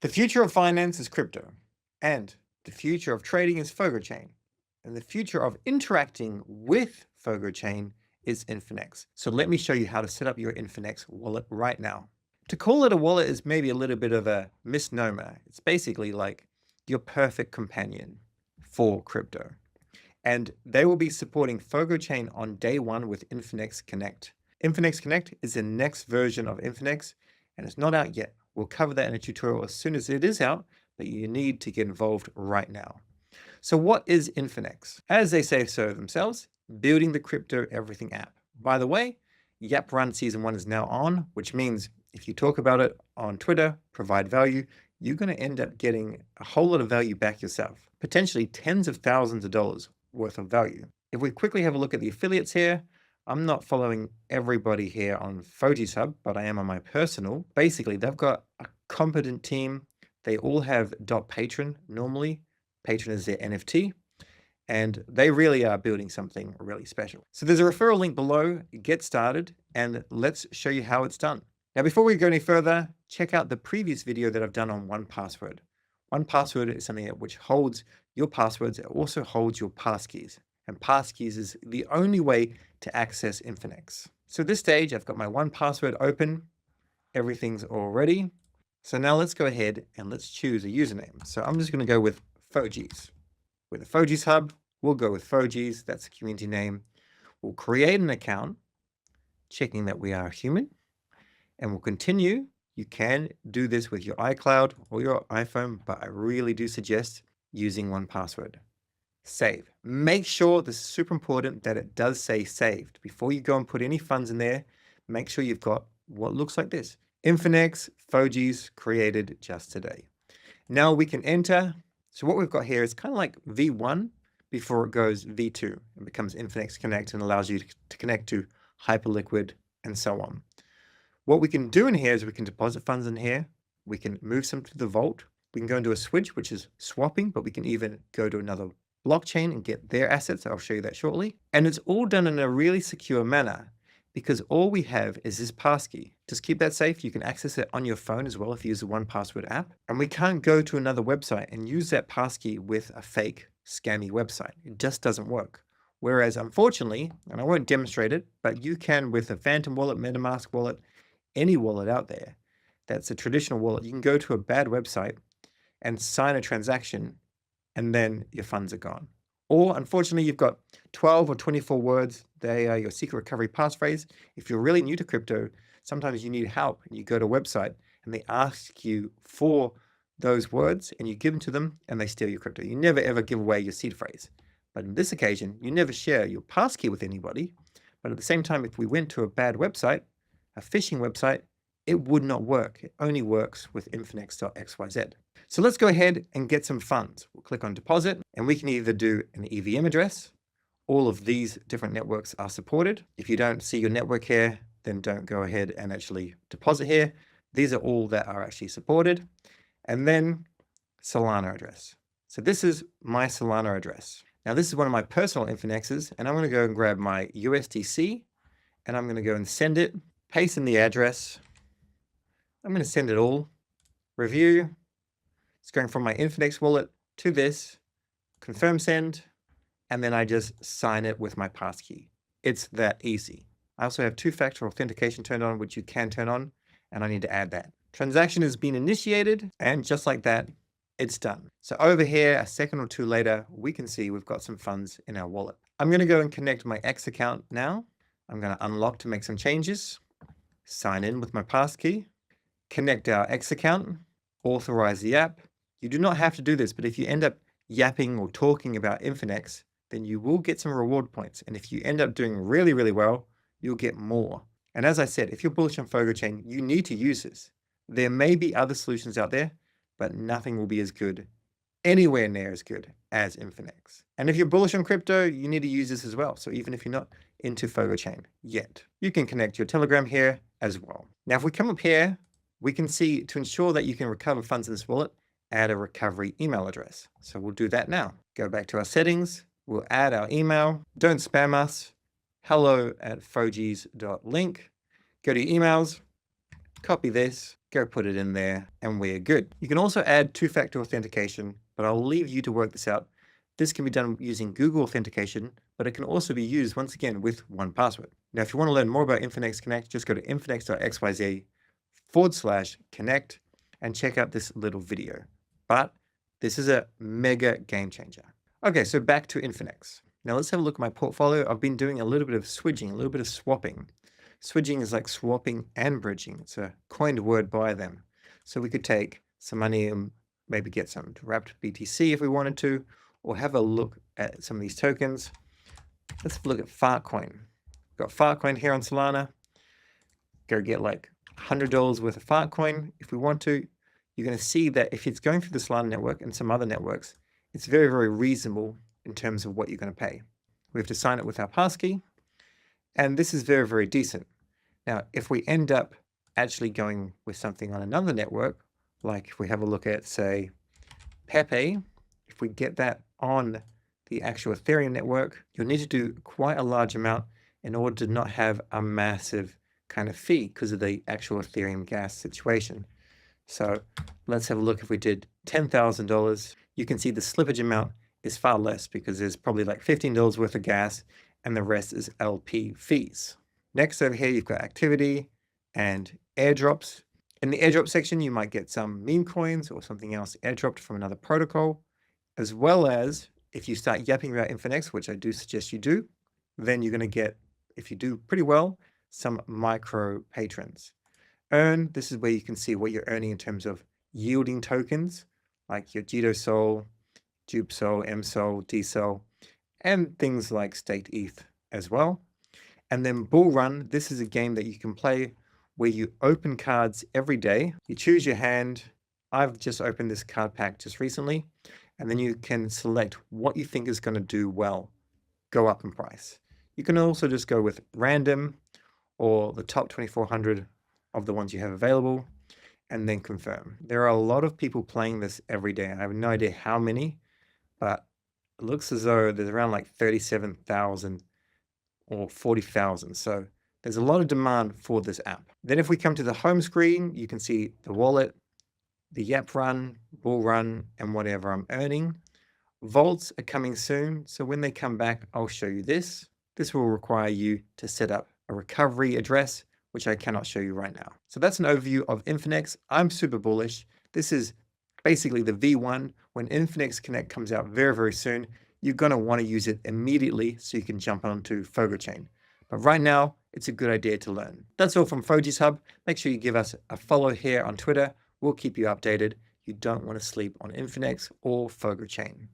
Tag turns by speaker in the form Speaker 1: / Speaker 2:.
Speaker 1: The future of finance is crypto, and the future of trading is Fogo chain, and the future of interacting with Fogo chain is Infinex. So let me show you how to set up your Infinex wallet right now. To call it a wallet is maybe a little bit of a misnomer. It's basically like your perfect companion for crypto. And they will be supporting Fogo chain on day one with Infinex Connect. Infinex Connect is the next version of Infinex, and it's not out yet. We'll cover that in a tutorial as soon as it is out, but you need to get involved right now. So what is Infinex? As they say so themselves, building the crypto everything app. By the way, Yap Run Season 1 is now on, which means if you talk about it on Twitter, provide value, you're going to end up getting a whole lot of value back yourself, potentially tens of thousands of dollars worth of value. If we quickly have a look at the affiliates here, I'm not following everybody here on Fogo's Hub, but I am on my personal. Basically, they've got a competent team. They all have .patron normally. Patron is their NFT, and they really are building something really special. So there's a referral link below. Get started, and let's show you how it's done. Now, before we go any further, check out the previous video that I've done on 1Password. 1Password is something which holds your passwords. It also holds your passkeys. And passkeys is the only way to access Infinex. So at this stage, I've got my 1Password open. Everything's all ready. So now let's go ahead and let's choose a username. So I'm just going to go with Fogo's. With the Fogo's Hub, we'll go with Fogo's. That's the community name. We'll create an account, checking that we are human, and we'll continue. You can do this with your iCloud or your iPhone, but I really do suggest using 1Password. Save. Make sure, this is super important, that it does say saved. Before you go and put any funds in there, make sure you've got what looks like this. Infinex, Fogo's, created just today. Now we can enter. So what we've got here is kind of like V1 before it goes V2 and becomes Infinex Connect and allows you to connect to Hyperliquid and so on. What we can do in here is we can deposit funds in here. We can move some to the vault. We can go into a switch, which is swapping, but we can even go to another blockchain and get their assets. I'll show you that shortly. And it's all done in a really secure manner because all we have is this passkey. Just keep that safe. You can access it on your phone as well if you use the 1Password app. And we can't go to another website and use that passkey with a fake scammy website. It just doesn't work. Whereas unfortunately, and I won't demonstrate it, but you can with a Phantom wallet, MetaMask wallet, any wallet out there that's a traditional wallet, you can go to a bad website and sign a transaction and then your funds are gone. Or unfortunately, you've got 12 or 24 words. They are your secret recovery passphrase. If you're really new to crypto, sometimes you need help and you go to a website and they ask you for those words and you give them to them and they steal your crypto. You never ever give away your seed phrase. But in this occasion, you never share your passkey with anybody. But at the same time, if we went to a bad website, a phishing website, it would not work. It only works with infinex.xyz. So let's go ahead and get some funds. We'll click on deposit and we can either do an EVM address. All of these different networks are supported. If you don't see your network here, then don't go ahead and actually deposit here. These are all that are actually supported. And then Solana address. So this is my Solana address. Now this is one of my personal Infinexes, and I'm going to go and grab my USDC and I'm going to go and send it, paste in the address. I'm going to send it all. Review. It's going from my Infinex wallet to this. Confirm send. And then I just sign it with my passkey. It's that easy. I also have two-factor authentication turned on, which you can turn on, and I need to add that. Transaction has been initiated, and just like that, it's done. So over here, a second or two later, we can see we've got some funds in our wallet. I'm going to go and connect my X account now. I'm going to unlock to make some changes. Sign in with my passkey. Connect our X account. Authorize the app. You do not have to do this, but if you end up yapping or talking about Infinex, then you will get some reward points. And if you end up doing really, really well, you'll get more. And as I said, if you're bullish on Fogo chain, you need to use this. There may be other solutions out there, but nothing will be as good, anywhere near as good as Infinex. And if you're bullish on crypto, you need to use this as well. So even if you're not into Fogo chain yet, you can connect your Telegram here as well. Now, if we come up here, we can see to ensure that you can recover funds in this wallet, add a recovery email address. So we'll do that now. Go back to our settings. We'll add our email. Don't spam us. hello@fogos.link. Go to your emails, copy this, go put it in there, and we're good. You can also add two-factor authentication, but I'll leave you to work this out. This can be done using Google authentication, but it can also be used, once again, with 1Password. Now, if you want to learn more about Infinex Connect, just go to infinex.xyz/connect and check out this little video. But this is a mega game changer. Okay, so back to Infinex. Now let's have a look at my portfolio. I've been doing a little bit of swidging, a little bit of swapping. Swidging is like swapping and bridging. It's a coined word by them. So we could take some money and maybe get some wrapped BTC if we wanted to, or have a look at some of these tokens. Let's have a look at Fartcoin. Got Fartcoin here on Solana. Go get like $100 worth of Fartcoin if we want to. You're going to see that if it's going through the Solana network and some other networks, it's very, very reasonable in terms of what you're going to pay. We have to sign it with our passkey, and this is very, very decent. Now, if we end up actually going with something on another network, like if we have a look at, say, Pepe, if we get that on the actual Ethereum network, you'll need to do quite a large amount in order to not have a massive kind of fee because of the actual Ethereum gas situation. So let's have a look. If we did $10,000, you can see the slippage amount is far less because there's probably like $15 worth of gas and the rest is LP fees. Next over here, you've got activity and airdrops. In the airdrop section, you might get some meme coins or something else airdropped from another protocol, as well as if you start yapping about Infinex, which I do suggest you do, then you're going to get, if you do pretty well, some micro patrons. Earn, this is where you can see what you're earning in terms of yielding tokens, like your JitoSol, JupeSol, MSol, DSol, and things like staked ETH as well. And then Bull Run, this is a game that you can play where you open cards every day. You choose your hand. I've just opened this card pack just recently, and then you can select what you think is going to do well, go up in price. You can also just go with random or the top 2,400 of the ones you have available, and then confirm. There are a lot of people playing this every day. I have no idea how many, but it looks as though there's around like 37,000 or 40,000. So there's a lot of demand for this app. Then if we come to the home screen, you can see the wallet, the Yap Run, Bull Run, and whatever I'm earning. Vaults are coming soon. So when they come back, I'll show you this. This will require you to set up a recovery address, which I cannot show you right now. So that's an overview of Infinex. I'm super bullish. This is basically the V1. When Infinex Connect comes out very, very soon, you're going to want to use it immediately so you can jump onto Fogo chain. But right now, it's a good idea to learn. That's all from Fogi's Hub. Make sure you give us a follow here on Twitter. We'll keep you updated. You don't want to sleep on Infinex or Fogo chain.